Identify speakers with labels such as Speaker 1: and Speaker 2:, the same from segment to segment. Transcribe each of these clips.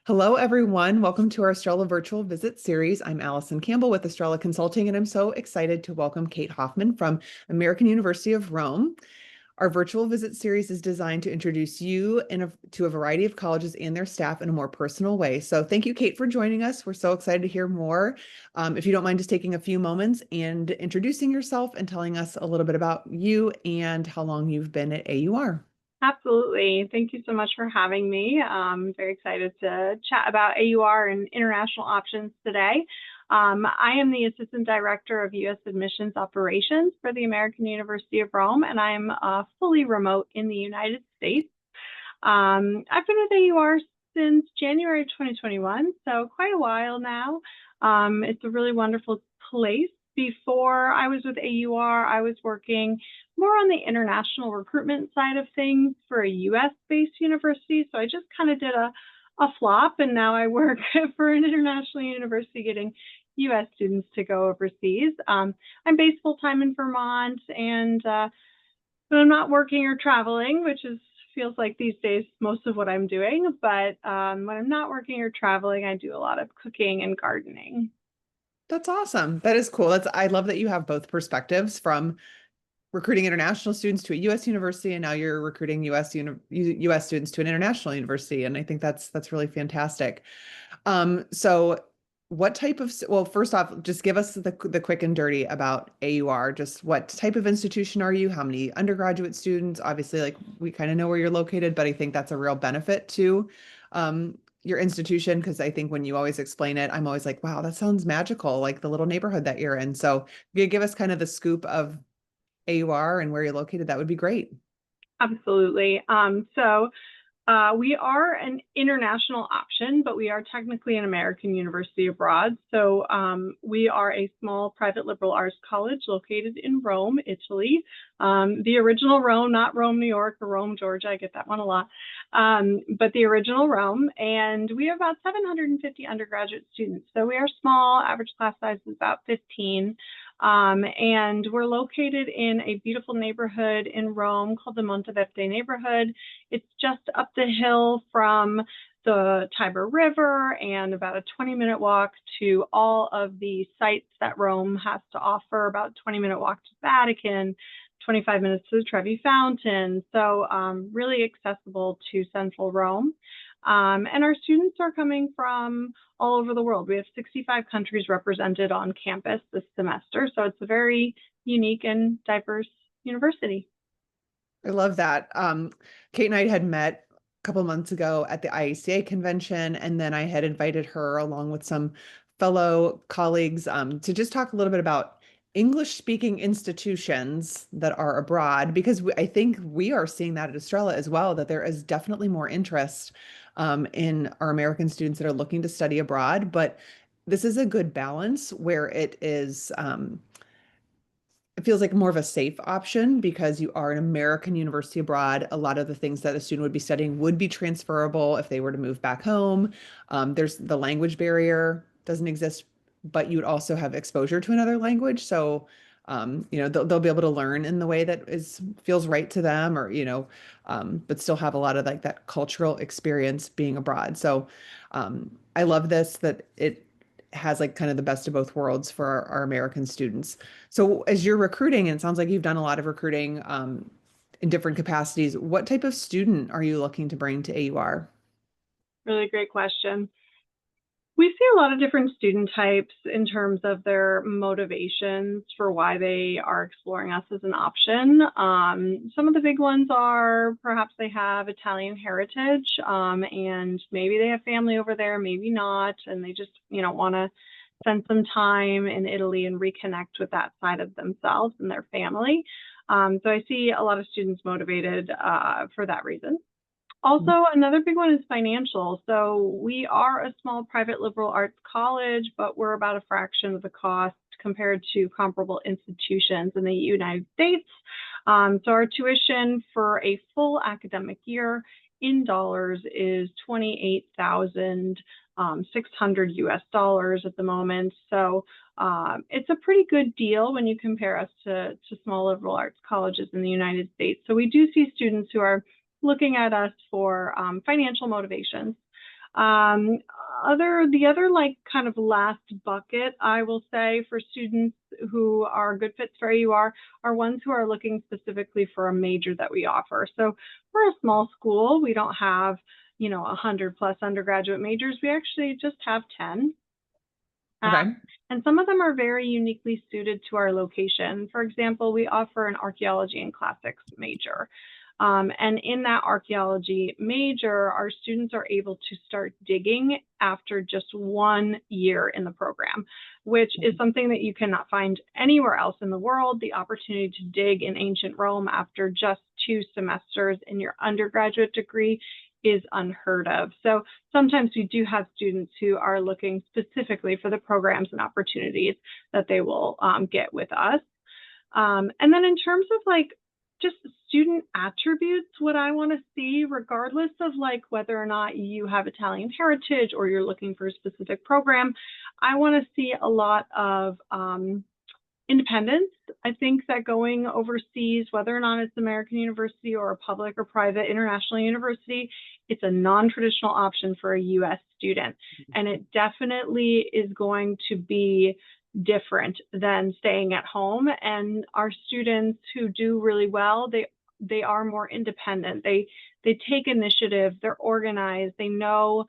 Speaker 1: Hello, everyone. Welcome to our Estrella Virtual Visit Series. I'm Allison Campbell with Estrella Consulting, and I'm so excited to welcome Cait Hoffmann from American University of Rome. Our virtual visit series is designed to introduce you to a variety of colleges and their staff in a more personal way. So thank you, Cait, for joining us. We're so excited to hear more. If you don't mind just taking a few moments and introducing yourself and telling us a little bit about you and how long you've been at AUR.
Speaker 2: Absolutely. Thank you so much for having me. I'm very excited to chat about AUR and international options today. I am the Assistant Director of U.S. Admissions Operations for the American University of Rome, and I'm fully remote in the United States. I've been with AUR since January 2021, so quite a while now. It's a really wonderful place. Before I was with AUR, I was working more on the international recruitment side of things for a US-based university. So I just kind of did a flop, and now I work for an international university getting US students to go overseas. I'm based full-time in Vermont, and when I'm not working or traveling, which feels like these days most of what I'm doing, but when I'm not working or traveling, I do a lot of cooking and gardening.
Speaker 1: That's awesome. That is cool. I love that you have both perspectives from recruiting international students to a U.S. university, and now you're recruiting U.S. students to an international university. And I think that's really fantastic. So what type of, well, first off, just give us the quick and dirty about AUR. Just what type of institution are you? How many undergraduate students? Obviously, like we kind of know where you're located, but I think that's a real benefit to your institution, because I think when you always explain it, I'm always like, wow, that sounds magical, like the little neighborhood that you're in. So if you give us kind of the scoop of AUR and where you're located, that would be great.
Speaker 2: Absolutely. We are an international option, but we are technically an American university abroad. So we are a small private liberal arts college located in Rome, Italy. The original Rome, not Rome, New York, or Rome, Georgia. I get that one a lot. But the original Rome. And we have about 750 undergraduate students. So we are small. Average class size is about 15. And we're located in a beautiful neighborhood in Rome called the Monteverde neighborhood. It's just up the hill from the Tiber River and about a 20-minute walk to all of the sites that Rome has to offer, about a 20-minute walk to the Vatican, 25 minutes to the Trevi Fountain. So really accessible to central Rome. And our students are coming from all over the world. We have 65 countries represented on campus this semester. So it's a very unique and diverse university.
Speaker 1: I love that. Cait and I had met a couple months ago at the IACA convention, and then I had invited her along with some fellow colleagues to just talk a little bit about English speaking institutions that are abroad, because I think we are seeing that at Estrella as well, that there is definitely more interest in our American students that are looking to study abroad. But this is a good balance where it feels like more of a safe option because you are an American university abroad. A lot of the things that a student would be studying would be transferable if they were to move back home. There's the language barrier doesn't exist, but you would also have exposure to another language. So, they'll be able to learn in the way that feels right to them, or, but still have a lot of like that cultural experience being abroad. So, I love this, that it has like kind of the best of both worlds for our American students. So as you're recruiting, and it sounds like you've done a lot of recruiting in different capacities, what type of student are you looking to bring to AUR?
Speaker 2: Really great question. We see a lot of different student types in terms of their motivations for why they are exploring us as an option. Some of the big ones are perhaps they have Italian heritage, and maybe they have family over there, maybe not, and they just want to spend some time in Italy and reconnect with that side of themselves and their family. So I see a lot of students motivated for that reason. Also, another big one is financial. So we are a small private liberal arts college, but we're about a fraction of the cost compared to comparable institutions in the United States. So our tuition for a full academic year in dollars is 28,600 US dollars at the moment. So it's a pretty good deal when you compare us to small liberal arts colleges in the United States. So we do see students who are looking at us for financial motivations. Um, the other like kind of last bucket, I will say, for students who are good fits for AUR are ones who are looking specifically for a major that we offer. So we're a small school. We don't have, 100+ undergraduate majors. We actually just have 10.
Speaker 1: Okay.
Speaker 2: And some of them are very uniquely suited to our location. For example, we offer an archaeology and classics major. And in that archaeology major, our students are able to start digging after just 1 year in the program, which is something that you cannot find anywhere else in the world. The opportunity to dig in ancient Rome after just 2 semesters in your undergraduate degree is unheard of. So sometimes we do have students who are looking specifically for the programs and opportunities that they will get with us. And then in terms of like just student attributes, what I want to see, regardless of like whether or not you have Italian heritage or you're looking for a specific program, I want to see a lot of independence. I think that going overseas, whether or not it's American university or a public or private international university, it's a non-traditional option for a US student. And it definitely is going to be different than staying at home. And our students who do really well, they are more independent. They take initiative, they're organized, they know,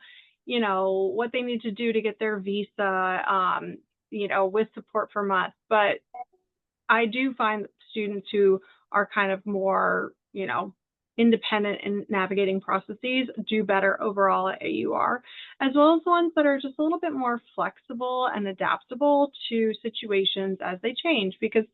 Speaker 2: what they need to do to get their visa, with support from us. But I do find students who are kind of more, independent in navigating processes do better overall at AUR, as well as ones that are just a little bit more flexible and adaptable to situations as they change, because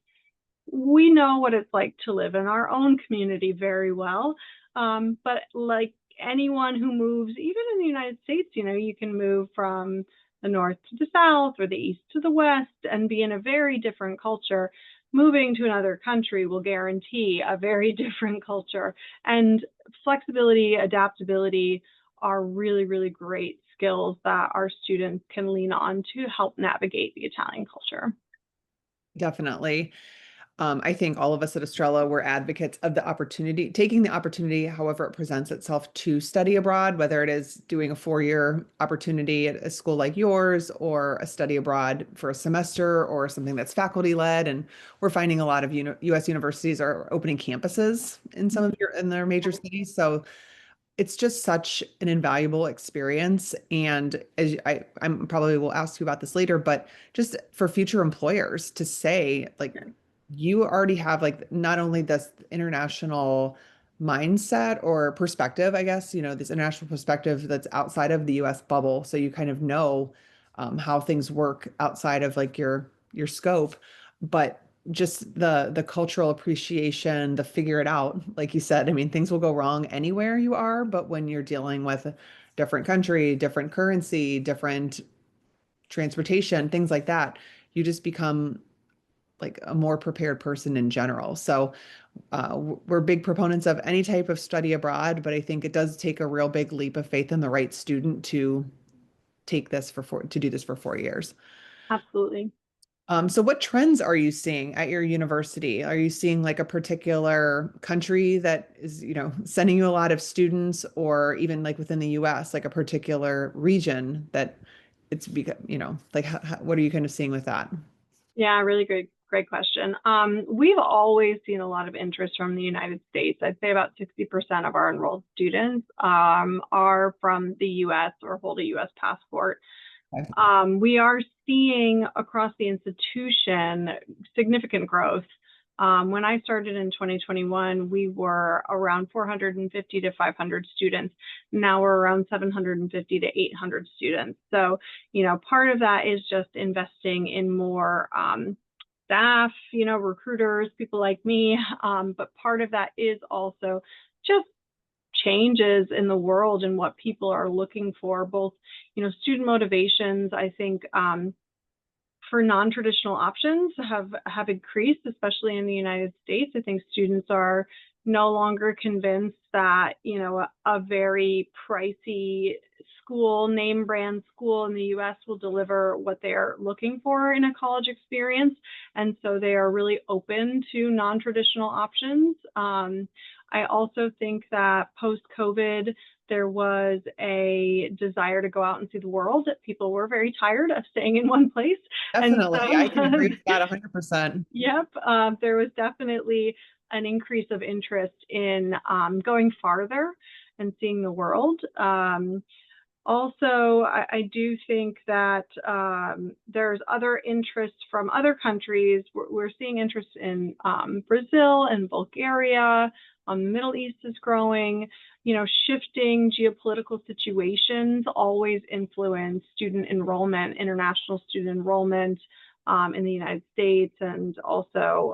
Speaker 2: we know what it's like to live in our own community very well. But like anyone who moves, even in the United States, you can move from the north to the south or the east to the west and be in a very different culture. Moving to another country will guarantee a very different culture. And flexibility, adaptability are really, really great skills that our students can lean on to help navigate the Italian culture.
Speaker 1: Definitely. I think all of us at Estrella were advocates of the opportunity, taking the opportunity, however it presents itself, to study abroad, whether it is doing a 4-year opportunity at a school like yours or a study abroad for a semester or something that's faculty led. And we're finding a lot of US universities are opening campuses in some of in their major cities. So it's just such an invaluable experience. And as I'm probably will ask you about this later, but just for future employers to say, like, you already have like not only this international mindset or perspective, I guess, this international perspective that's outside of the US bubble. So you kind of know how things work outside of like your scope, but just the cultural appreciation, the figure it out, like you said. I mean, things will go wrong anywhere you are, but when you're dealing with a different country, different currency, different transportation, things like that, you just become like a more prepared person in general. So we're big proponents of any type of study abroad, but I think it does take a real big leap of faith in the right student to take this to do this for 4 years.
Speaker 2: Absolutely.
Speaker 1: So what trends are you seeing at your university? Are you seeing like a particular country that is, sending you a lot of students, or even like within the US, like a particular region that it's because, like what are you kind of seeing with that?
Speaker 2: Yeah, really great question. We've always seen a lot of interest from the United States. I'd say about 60% of our enrolled students are from the US or hold a US passport.
Speaker 1: Okay.
Speaker 2: We are seeing across the institution significant growth. When I started in 2021, we were around 450 to 500 students. Now we're around 750 to 800 students. So, part of that is just investing in more staff, recruiters, people like me. But part of that is also just changes in the world and what people are looking for, both, student motivations. I think for non-traditional options have increased, especially in the United States. I think students are no longer convinced that, a very pricey school, name brand school in the US will deliver what they're looking for in a college experience. And so they are really open to non-traditional options. I also think that post-COVID, There was a desire to go out and see the world. People were very tired of staying in one place. And
Speaker 1: Definitely. I can agree
Speaker 2: so,
Speaker 1: with that 100%.
Speaker 2: yep, there was definitely an increase of interest in going farther and seeing the world. Also, I do think that there's other interests from other countries. We're seeing interest in Brazil and Bulgaria. The Middle East is growing. You know, shifting geopolitical situations always influence student enrollment, international student enrollment in the United States, and also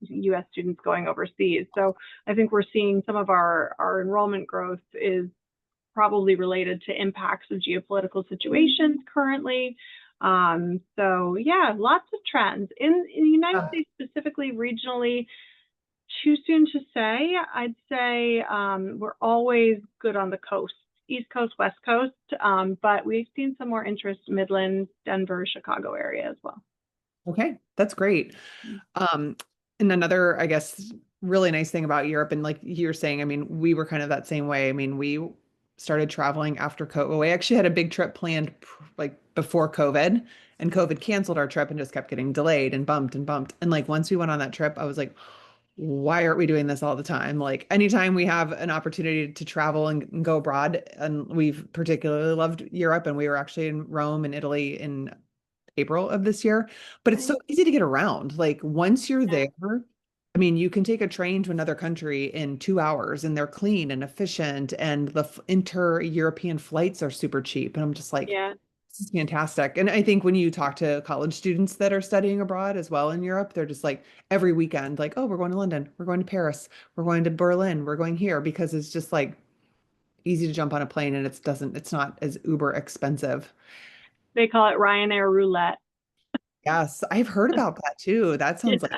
Speaker 2: U.S. students going overseas. So I think we're seeing some of our enrollment growth is probably related to impacts of geopolitical situations currently. So yeah, lots of trends in the United
Speaker 1: Uh,
Speaker 2: States, specifically regionally. Too soon to say. I'd say we're always good on the coast, East Coast, West Coast, but we've seen some more interest Midland, Denver, Chicago area as well.
Speaker 1: okay, that's great. Um, and another, I guess, really nice thing about Europe, and like you're saying, I mean, we were kind of that same way. I mean, we started traveling after COVID. We actually had a big trip planned like before COVID, and COVID canceled our trip and just kept getting delayed and bumped and bumped. And like once we went on that trip, I was like, why aren't we doing this all the time? Like anytime we have an opportunity to travel and go abroad, and we've particularly loved Europe, and we were actually in Rome and Italy in April of this year, but it's so
Speaker 2: Right.
Speaker 1: easy to get around. Like once you're
Speaker 2: Yeah.
Speaker 1: there, I mean, you can take a train to another country in 2 hours and they're clean and efficient, and the inter-European flights are super cheap. And I'm just like,
Speaker 2: Yeah.
Speaker 1: this is fantastic. And I think when you talk to college students that are studying abroad as well in Europe, they're just like every weekend, like, oh, we're going to London, we're going to Paris, we're going to Berlin, we're going here because it's just like easy to jump on a plane and it's not as uber expensive.
Speaker 2: They call it Ryanair roulette.
Speaker 1: Yes, I've heard about that too. That
Speaker 2: Yeah.
Speaker 1: sounds like,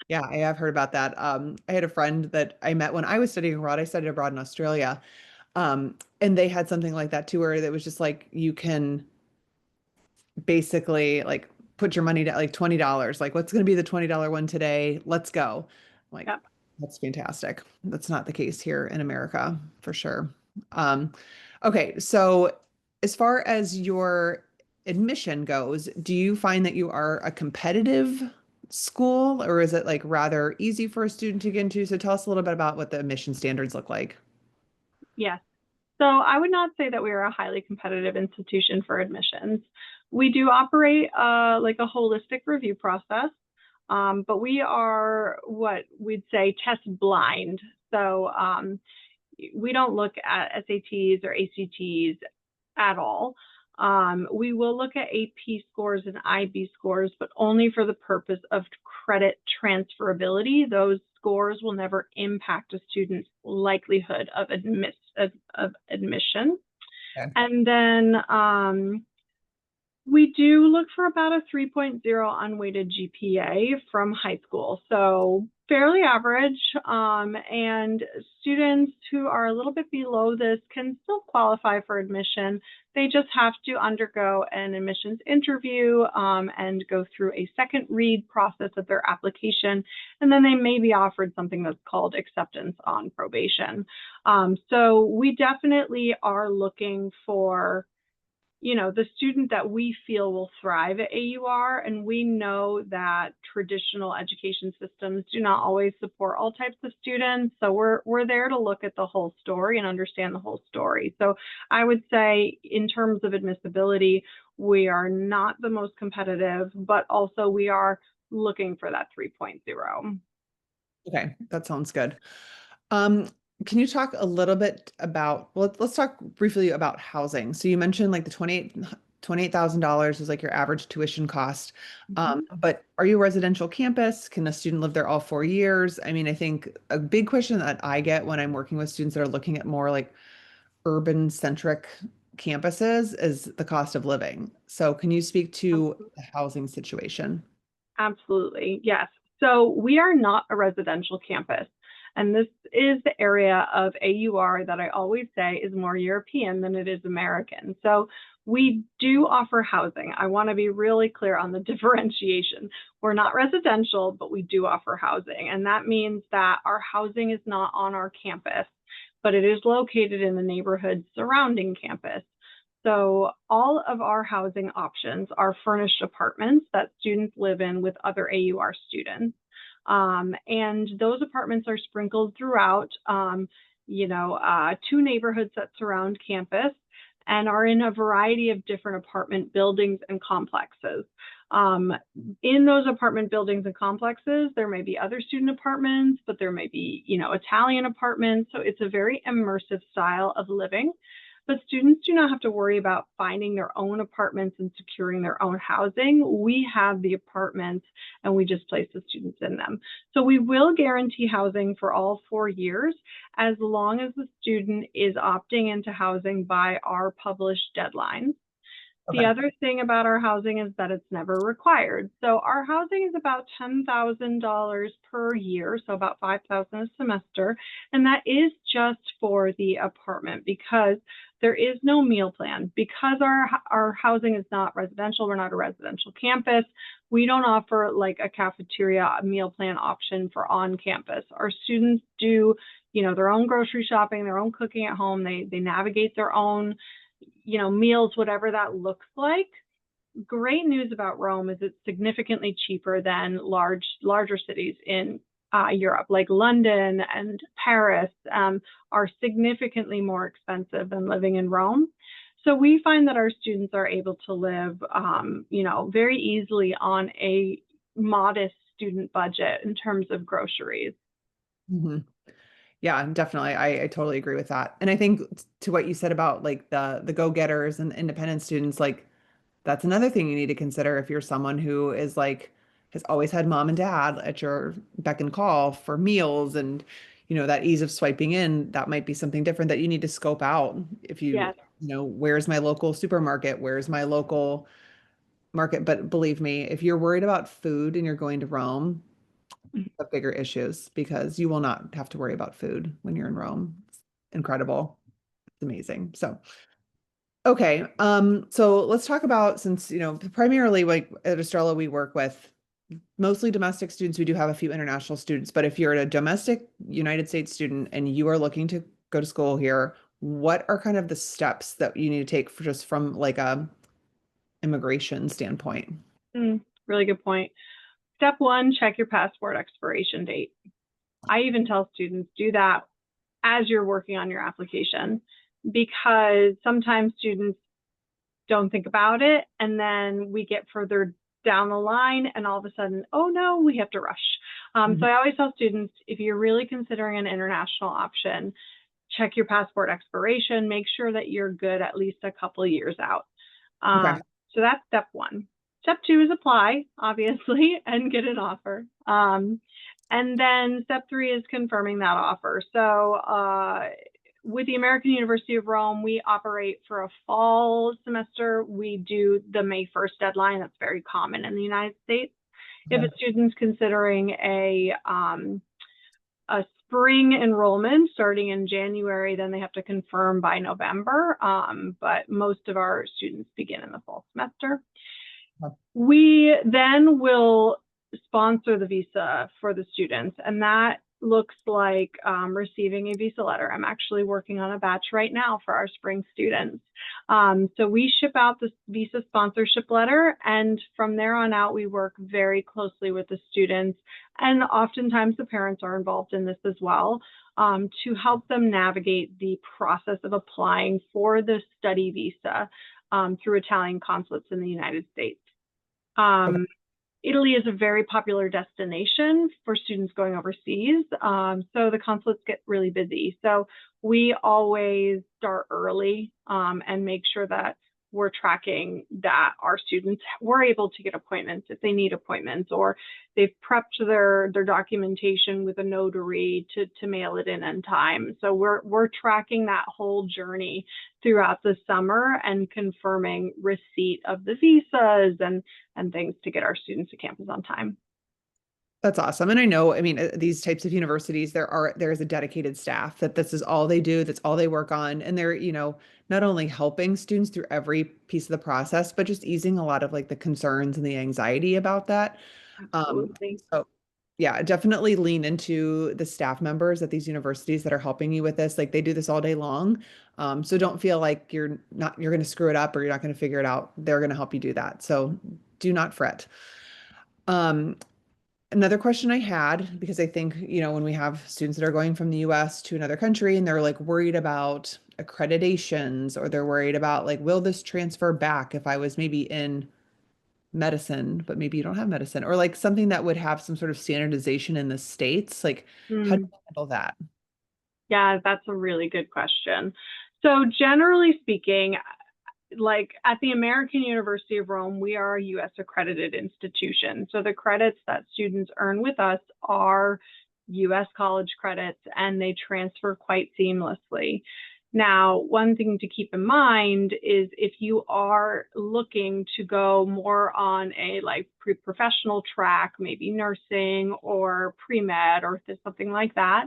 Speaker 1: yeah, I have heard about that. I had a friend that I met when I was studying abroad. I studied abroad in Australia. And they had something like that too, where that was just like you can basically like put your money to like $20. Like, what's going to be the $20 one today? Let's go. Like,
Speaker 2: Yep.
Speaker 1: that's fantastic. That's not the case here in America for sure. Um, okay, so as far as your admission goes, do you find that you are a competitive school, or is it like rather easy for a student to get into? So tell us a little bit about what the admission standards look like.
Speaker 2: Yes. So I would not say that we are a highly competitive institution for admissions. We do operate like a holistic review process, but we are what we'd say test blind. So we don't look at SATs or ACTs at all. We will look at AP scores and IB scores, but only for the purpose of credit transferability. Those scores will never impact a student's likelihood of admission.
Speaker 1: Okay.
Speaker 2: And then we do look for about a 3.0 unweighted GPA from high school. So fairly average. And students who are a little bit below this can still qualify for admission. They just have to undergo an admissions interview and go through a second read process of their application. And then they may be offered something that's called acceptance on probation. So we definitely are looking for the student that we feel will thrive at AUR, and we know that traditional education systems do not always support all types of students. So we're there to look at the whole story and understand the whole story. So I would say in terms of admissibility, we are not the most competitive, but also we are looking for that 3.0.
Speaker 1: Okay, that sounds good. Um, can you talk a little bit about, well, let's talk briefly about housing. So you mentioned like the $28,000 is like your average tuition cost.
Speaker 2: Mhm.
Speaker 1: But are you a residential campus? Can a student live there all 4 years? I mean, I think a big question that I get when I'm working with students that are looking at more like urban centric campuses is the cost of living. So can you speak to the housing situation?
Speaker 2: Absolutely, yes. So we are not a residential campus. And this is the area of AUR that I always say is more European than it is American. So we do offer housing. I want to be really clear on the differentiation. We're not residential, but we do offer housing. And that means that our housing is not on our campus. but it is located in the neighborhood surrounding campus. So all of our housing options are furnished apartments that students live in with other AUR students. And those apartments are sprinkled throughout, two neighborhoods that surround campus and are in a variety of different apartment buildings and complexes. Um, in those apartment buildings and complexes, there may be other student apartments, but there may be, Italian apartments. So it's a very immersive style of living. But students do not have to worry about finding their own apartments and securing their own housing. We have the apartments and we just place the students in them. So we will guarantee housing for all 4 years as long as the student is opting into housing by our published deadlines. The
Speaker 1: Okay.
Speaker 2: other thing about our housing is that it's never required. So our housing is about $10,000 per year, so about $5,000 a semester, and that is just for the apartment because there is no meal plan. Because our housing is not residential, we're not a residential campus, we don't offer like a cafeteria meal plan option for on campus. Our students do, their own grocery shopping, their own cooking at home. They navigate their own meals, whatever that looks like. Great news about Rome is it's significantly cheaper than larger cities in Europe, like London and Paris, are significantly more expensive than living in Rome. So we find that our students are able to live, very easily on a modest student budget in terms of groceries.
Speaker 1: hmm Yeah, definitely. I totally agree with that. And I think to what you said about like the go-getters and independent students, like that's another thing you need to consider if you're someone who is like has always had mom and dad at your beck and call for meals and that ease of swiping in, that might be something different that you need to scope out if
Speaker 2: Yes.
Speaker 1: where's my local supermarket, where's my local market. But believe me, if you're worried about food and you're going to Rome, have bigger issues because you will not have to worry about food when you're in Rome. It's incredible. It's amazing. So okay. So let's talk about since, primarily like at Estrella, we work with mostly domestic students. We do have a few international students, but if you're a domestic United States student and you are looking to go to school here, what are kind of the steps that you need to take for just from like a immigration standpoint?
Speaker 2: Really good point. Step one, check your passport expiration date. I even tell students do that as you're working on your application because sometimes students don't think about it and then we get further down the line and all of a sudden, oh no, we have to rush. So
Speaker 1: Mhm.
Speaker 2: I always tell students, if you're really considering an international option, check your passport expiration, make sure that you're good at least a couple of years out.
Speaker 1: Okay.
Speaker 2: So that's step one. Step two is apply, obviously, and get an offer. And then step three is confirming that offer. So with the American University of Rome, we operate for a fall semester. We do the May 1st deadline. That's very common in the United States. If
Speaker 1: Okay.
Speaker 2: a student's considering a spring enrollment starting in January, then they have to confirm by November. But most of our students begin in the fall semester. We then will sponsor the visa for the students, and that looks like receiving a visa letter. I'm actually working on a batch right now for our spring students. So we ship out the visa sponsorship letter, and from there on out, we work very closely with the students, and oftentimes the parents are involved in this as well, to help them navigate the process of applying for the study visa through Italian consulates in the United States.
Speaker 1: Okay.
Speaker 2: Italy is a very popular destination for students going overseas. So the consulates get really busy. So we always start early and make sure that we're tracking that our students were able to get appointments if they need appointments, or they've prepped their documentation with a notary to mail it in time. So we're tracking that whole journey throughout the summer and confirming receipt of the visas and things to get our students to campus on time.
Speaker 1: That's awesome. And I know, I mean, these types of universities, there is a dedicated staff that this is all they do, that's all they work on. And they're, not only helping students through every piece of the process, but just easing a lot of like the concerns and the anxiety about that. Um,
Speaker 2: Absolutely.
Speaker 1: so Yeah, definitely lean into the staff members at these universities that are helping you with this. Like they do this all day long. So don't feel like you're going to screw it up or you're not going to figure it out. They're going to help you do that. So do not fret. Um, Another question I had, because I think, when we have students that are going from the US to another country and they're like worried about accreditations or they're worried about like, will this transfer back if I was maybe in medicine, but maybe you don't have medicine, or like something that would have some sort of standardization in the States. Like, how do
Speaker 2: Mm,
Speaker 1: you handle that?
Speaker 2: yeah, that's a really good question. So generally speaking, like at the American University of Rome, we are a US accredited institution. So the credits that students earn with us are US college credits and they transfer quite seamlessly. Now, one thing to keep in mind is if you are looking to go more on a like pre-professional track, maybe nursing or pre-med or something like that,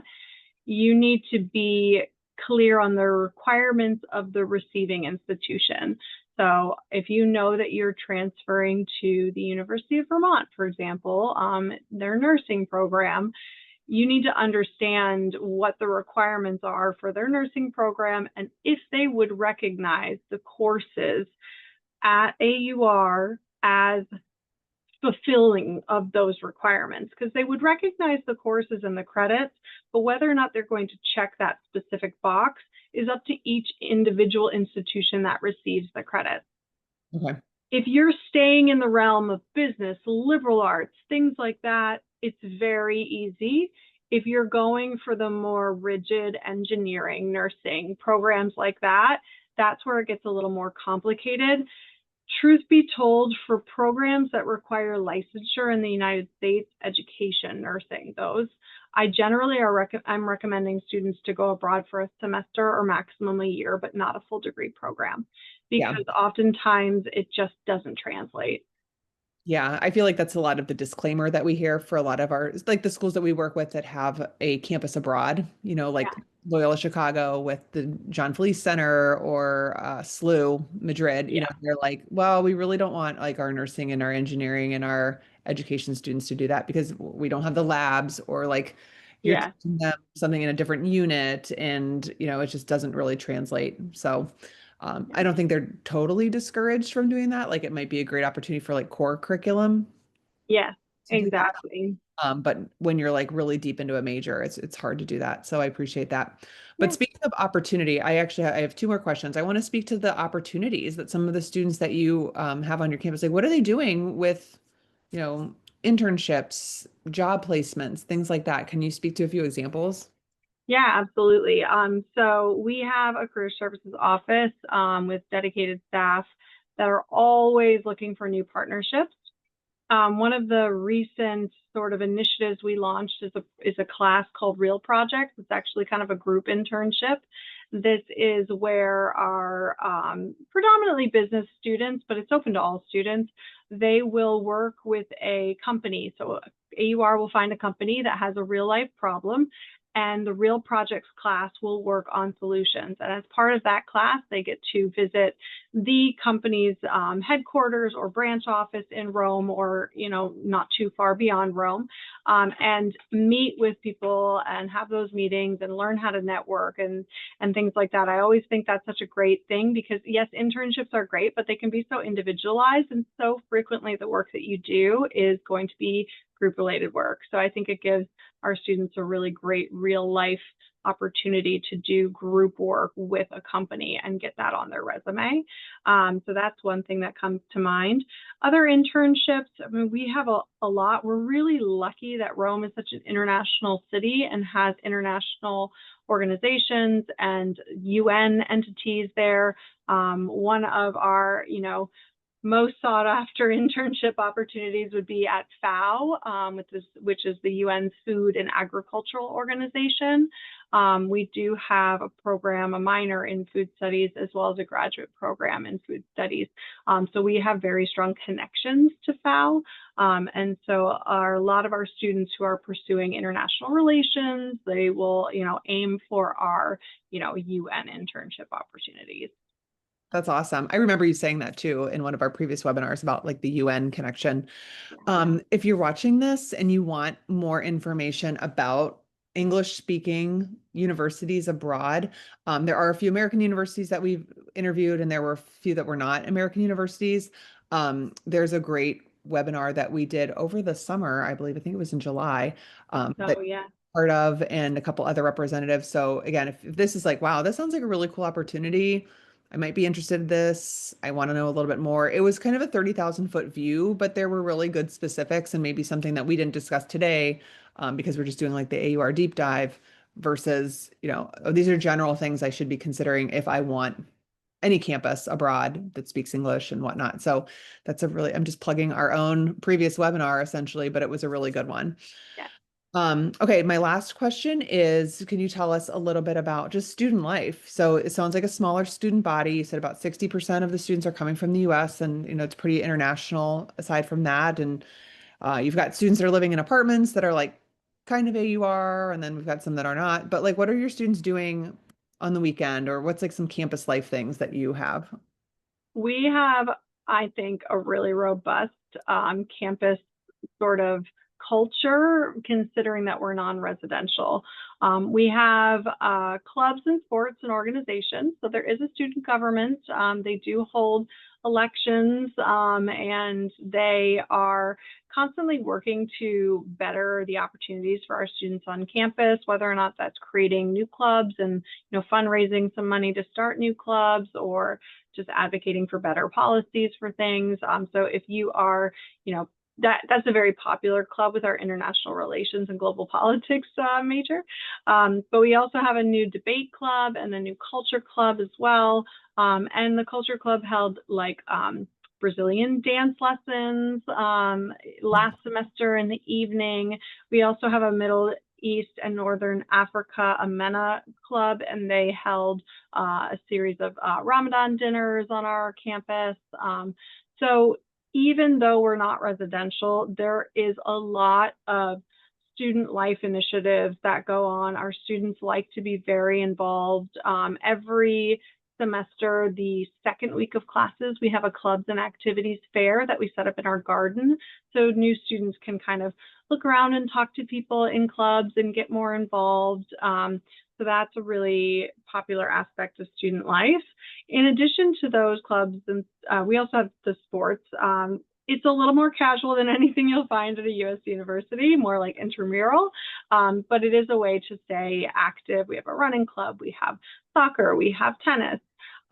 Speaker 2: you need to be clear on the requirements of the receiving institution. So if you know that you're transferring to the University of Vermont, for example, their nursing program, you need to understand what the requirements are for their nursing program and if they would recognize the courses at AUR as fulfilling of those requirements because they would recognize the courses and the credits, but whether or not they're going to check that specific box is up to each individual institution that receives the credits.
Speaker 1: Okay.
Speaker 2: If you're staying in the realm of business, liberal arts, things like that, it's very easy. If you're going for the more rigid engineering, nursing programs like that, that's where it gets a little more complicated. Truth be told, for programs that require licensure in the United States, education, nursing, those, I generally I'm recommending students to go abroad for a semester or maximum a year, but not a full degree program,
Speaker 1: Yeah.
Speaker 2: because oftentimes it just doesn't translate.
Speaker 1: Yeah, I feel like that's a lot of the disclaimer that we hear for a lot of like the schools that we work with that have a campus abroad, like
Speaker 2: Yeah,
Speaker 1: Loyola Chicago with the John Felice Center or SLU Madrid,
Speaker 2: yeah,
Speaker 1: they're like, well, we really don't want like our nursing and our engineering and our education students to do that because we don't have the labs or like you're
Speaker 2: yeah,
Speaker 1: teaching them something in a different unit and, it just doesn't really translate. So I
Speaker 2: yeah.
Speaker 1: don't think they're totally discouraged from doing that. Like it might be a great opportunity for like core curriculum
Speaker 2: Yes,
Speaker 1: to do that.
Speaker 2: exactly.
Speaker 1: But when you're like really deep into a major, it's hard to do that. So I appreciate that. But
Speaker 2: Yeah.
Speaker 1: speaking of opportunity, I have two more questions. I want to speak to the opportunities that some of the students that you have on your campus, like what are they doing with, you know, internships, job placements, things like that? Can you speak to a few examples?
Speaker 2: Yeah, absolutely. So we have a career services office with dedicated staff that are always looking for new partnerships. One of the recent sort of initiatives we launched is a class called Real Projects. It's actually kind of a group internship. This is where our predominantly business students, but it's open to all students, they will work with a company. So AUR will find a company that has a real life problem and the Real Projects class will work on solutions. And as part of that class, they get to visit the company's headquarters or branch office in Rome or, not too far beyond Rome, and meet with people and have those meetings and learn how to network and things like that. I always think that's such a great thing because yes, internships are great, but they can be so individualized and so frequently the work that you do is going to be group related work. So I think it gives our students a really great real life opportunity to do group work with a company and get that on their resume. So that's one thing that comes to mind. Other internships, I mean, we have a lot. We're really lucky that Rome is such an international city and has international organizations and UN entities there. One of our, most sought after internship opportunities would be at FAO, which is the UN's Food and Agricultural Organization. We do have a program, a minor in food studies, as well as a graduate program in food studies. So we have very strong connections to FAO. And so a lot of our students who are pursuing international relations, they will, aim for our, UN internship opportunities.
Speaker 1: That's awesome. I remember you saying that too in one of our previous webinars about like the UN connection. If you're watching this and you want more information about English speaking universities abroad, there are a few American universities that we've interviewed, and there were a few that were not American universities. There's a great webinar that we did over the summer, I believe, I think it was in July, that
Speaker 2: So yeah,
Speaker 1: part of and a couple other representatives. So again, if this is like, wow, this sounds like a really cool opportunity. I might be interested in this. I want to know a little bit more. It was kind of a 30,000-foot view, but there were really good specifics and maybe something that we didn't discuss today, because we're just doing like the AUR deep dive versus, oh, these are general things I should be considering if I want any campus abroad that speaks English and whatnot. So I'm just plugging our own previous webinar essentially, but it was a really good one.
Speaker 2: yeah.
Speaker 1: Okay, my last question is, can you tell us a little bit about just student life? So it sounds like a smaller student body. You said about 60% of the students are coming from the US, and it's pretty international aside from that. And you've got students that are living in apartments that are like kind of AUR, and then we've got some that are not. But like, what are your students doing on the weekend, or what's like some campus life things that you have?
Speaker 2: We have, I think, a really robust campus sort of culture, considering that we're non-residential. We have clubs and sports and organizations. So there is a student government. They do hold elections, and they are constantly working to better the opportunities for our students on campus, whether or not that's creating new clubs and fundraising some money to start new clubs, or just advocating for better policies for things. So if you are, that's a very popular club with our international relations and global politics major. But we also have a new debate club and a new culture club as well. And the culture club held like Brazilian dance lessons last semester in the evening. We also have a Middle East and Northern Africa AMENA club, and they held a series of Ramadan dinners on our campus. So even though we're not residential, there is a lot of student life initiatives that go on. Our students like to be very involved. Every semester, the second week of classes, we have a clubs and activities fair that we set up in our garden. So new students can kind of look around and talk to people in clubs and get more involved. So that's a really popular aspect of student life. In addition to those clubs, and we also have the sports. It's a little more casual than anything you'll find at a US university, more like intramural, but it is a way to stay active. We have a running club, we have soccer, we have tennis.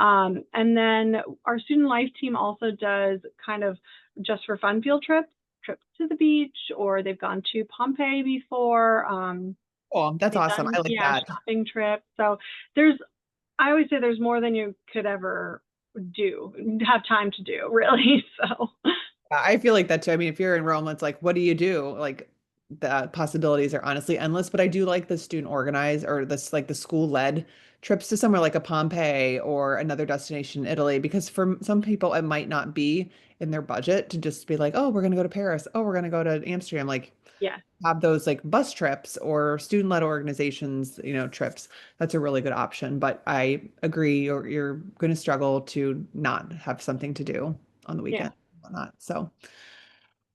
Speaker 2: And then our student life team also does kind of just for fun field trips to the beach, or they've gone to Pompeii before.
Speaker 1: Oh, that's
Speaker 2: They've
Speaker 1: awesome.
Speaker 2: done,
Speaker 1: I like
Speaker 2: yeah,
Speaker 1: that.
Speaker 2: shopping trips. So I always say there's more than you could ever have time to do, really. So
Speaker 1: I feel like that too. I mean, if you're in Rome, it's like, what do you do? Like the possibilities are honestly endless, but I do like the student organized or this like the school led trips to somewhere like a Pompeii or another destination in Italy, because for some people it might not be in their budget to just be like, oh, we're going to go to Paris. Oh, we're going to go to Amsterdam. Like
Speaker 2: yeah,
Speaker 1: have those like bus trips or student led organizations, trips. That's a really good option. But I agree, you're going to struggle to not have something to do on the
Speaker 2: yeah.
Speaker 1: weekend and whatnot. So.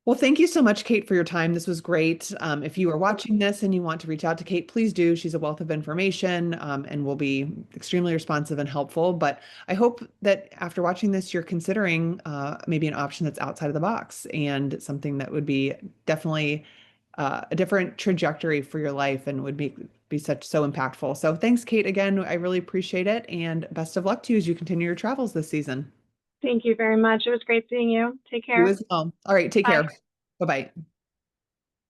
Speaker 1: Well, thank you so much, Cait, for your time. This was great. If you are watching this and you want to reach out to Cait, please do. She's a wealth of information, and will be extremely responsive and helpful. But I hope that after watching this, you're considering maybe an option that's outside of the box and something that would be definitely a different trajectory for your life and would be so impactful. So thanks, Cait, again. I really appreciate it, and best of luck to you as you continue your travels this season.
Speaker 2: Thank you very much. It was great seeing you. Take
Speaker 1: You
Speaker 2: care.
Speaker 1: as well. All right, take
Speaker 2: Bye.
Speaker 1: care. Bye-bye.